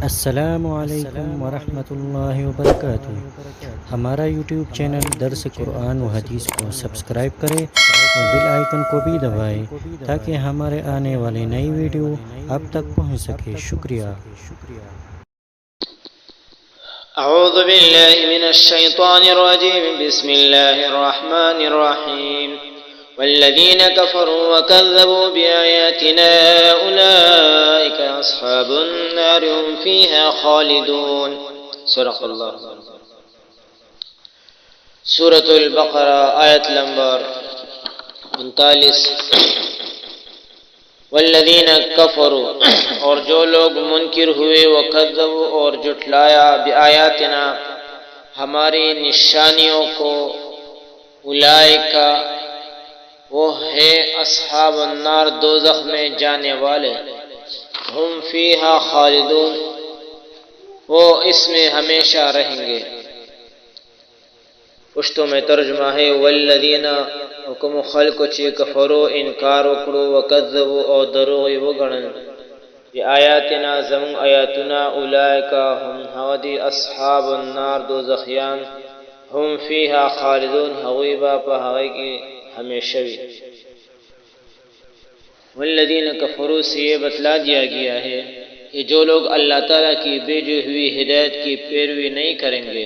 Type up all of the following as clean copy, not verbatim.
السلام علیکم ورحمۃ اللہ وبرکاتہ۔ ہمارا یوٹیوب چینل درس قرآن و حدیث کو سبسکرائب کریں اور بیل آئیکن کو بھی دبائیں تاکہ ہمارے آنے والی نئی ویڈیو آپ تک پہنچ سکے۔ شکریہ۔ اعوذ باللہ من الشیطان الرجیم، بسم اللہ الرحمن الرحیم۔ والذین کفروا وکذبوا بآیاتنا اولئک اصحاب النار هم فیہا خالدون۔ صدق اللہ۔ سورۃ البقرہ آیت نمبر 39۔ والذین کفروا، اور جو لوگ منکر ہوئے، وکذبوا، اور جھٹلایا، بآیاتنا، ہماری نشانیوں کو، اولئک، وہ ہے اصحاب النار، دوزخ میں جانے والے، ہم فیہا خالدون، وہ اس میں ہمیشہ رہیں گے۔ پشتوں میں ترجمہ ہے والذین، حکم خلق چی کفرو، انکار اکڑو، وکذبوا، اور دروغی وگڑن، بآیاتنا، زمون آیاتنا، اولئک، ہم ہودی، اصحاب النار، دوزخیان، ہم فیہا خالدون، ہوئی باپا ہوئی کی ہمیشوی۔ والذین کفروا سے یہ بتلا دیا گیا ہے کہ جو لوگ اللہ تعالیٰ کی بھیجی ہوئی ہدایت کی پیروی نہیں کریں گے،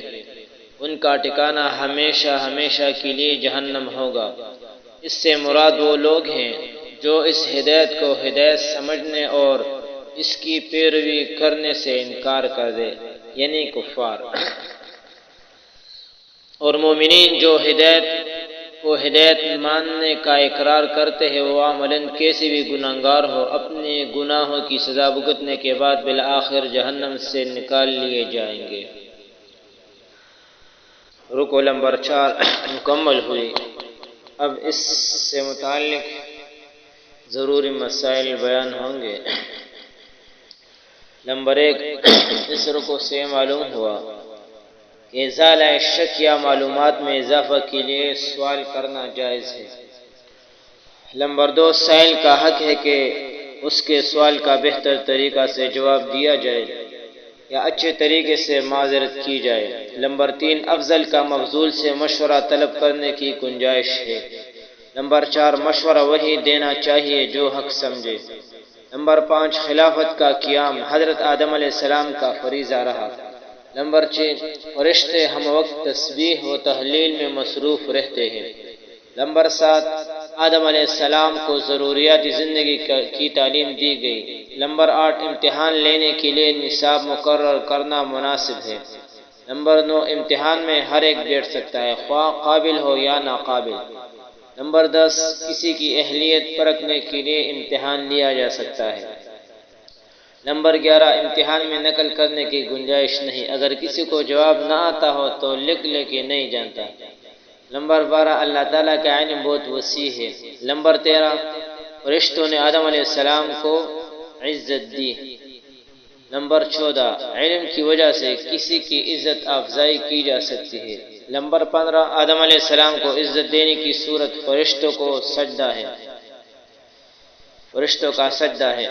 ان کا ٹھکانہ ہمیشہ ہمیشہ کے لیے جہنم ہوگا۔ اس سے مراد وہ لوگ ہیں جو اس ہدایت کو ہدایت سمجھنے اور اس کی پیروی کرنے سے انکار کر دے، یعنی کفار۔ اور مومنین جو ہدایت کو ہدایت ماننے کا اقرار کرتے ہیں، وہ عملاً کیسے بھی گناہگار ہو، اپنے گناہوں کی سزا بھگتنے کے بعد بالآخر جہنم سے نکال لیے جائیں گے۔ رکو نمبر 4 مکمل ہوئی۔ اب اس سے متعلق ضروری مسائل بیان ہوں گے۔ نمبر 1، اس رکو سے معلوم ہوا کہ ازالہ شک یا معلومات میں اضافہ کے لیے سوال کرنا جائز ہے۔ نمبر 2، سائل کا حق ہے کہ اس کے سوال کا بہتر طریقہ سے جواب دیا جائے یا اچھے طریقے سے معذرت کی جائے۔ نمبر 3، افضل کا مفضول سے مشورہ طلب کرنے کی گنجائش ہے۔ نمبر 4، مشورہ وہی دینا چاہیے جو حق سمجھے۔ نمبر 5، خلافت کا قیام حضرت آدم علیہ السلام کا فریضہ رہا۔ نمبر 6، فرشتے ہم وقت تسبیح و تحلیل میں مصروف رہتے ہیں۔ نمبر 7، آدم علیہ السلام کو ضروریات زندگی کی تعلیم دی گئی۔ نمبر 8، امتحان لینے کے لیے نصاب مقرر کرنا مناسب ہے۔ نمبر 9، امتحان میں ہر ایک بیٹھ سکتا ہے، خواہ قابل ہو یا ناقابل۔ نمبر 10، کسی کی اہلیت پرکھنے کے لیے امتحان لیا جا سکتا ہے۔ نمبر 11، امتحان میں نقل کرنے کی گنجائش نہیں، اگر کسی کو جواب نہ آتا ہو تو لکھ لے کہ نہیں جانتا۔ نمبر 12، اللہ تعالیٰ کا علم بہت وسیع ہے۔ نمبر 13، فرشتوں نے آدم علیہ السلام کو عزت دی۔ نمبر 14، علم کی وجہ سے کسی کی عزت افزائی کی جا سکتی ہے۔ نمبر 15، آدم علیہ السلام کو عزت دینے کی صورت فرشتوں کو سجدہ ہے، فرشتوں کا سجدہ ہے۔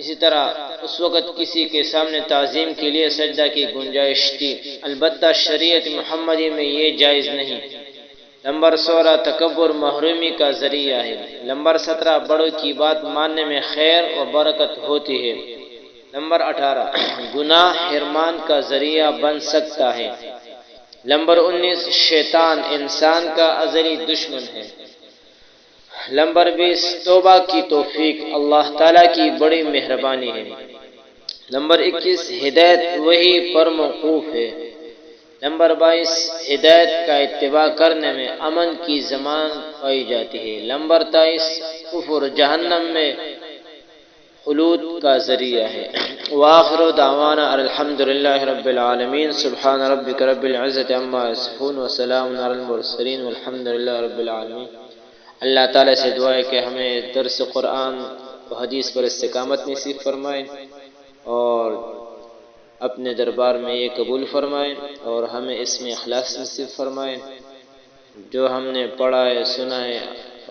اسی طرح اس وقت کسی کے سامنے تعظیم کے لیے سجدہ کی گنجائش تھی، البتہ شریعت محمدی میں یہ جائز نہیں۔ نمبر 16، تکبر محرومی کا ذریعہ ہے۔ نمبر 17، بڑوں کی بات ماننے میں خیر و برکت ہوتی ہے۔ نمبر 18، گناہ حرمان کا ذریعہ بن سکتا ہے۔ نمبر 19، شیطان انسان کا ازلی دشمن ہے۔ نمبر 20، توبہ کی توفیق اللہ تعالیٰ کی بڑی مہربانی ہے۔ نمبر 21، ہدایت وحی پر موقوف ہے۔ نمبر 22، ہدایت کا اتباع کرنے میں امن کی ضمانت پائی جاتی ہے۔ نمبر 23، کفر جہنم میں خلود کا ذریعہ ہے۔ وآخر دعوانا الحمدللہ رب العالمین، سبحان ربک رب العزت عما یصفون، وسلام علی المرسلین، والحمدللہ رب العالمین۔ اللہ تعالیٰ سے دعا ہے کہ ہمیں درس قرآن و حدیث پر استقامت نصیب فرمائیں اور اپنے دربار میں یہ قبول فرمائیں اور ہمیں اس میں اخلاص نصیب فرمائیں۔ جو ہم نے پڑھا ہے، سنا ہے،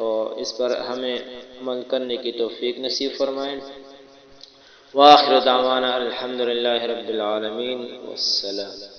اور اس پر ہمیں عمل کرنے کی توفیق نصیب فرمائیں۔ وآخر دعوانا الحمد للہ رب العالمین والسلام.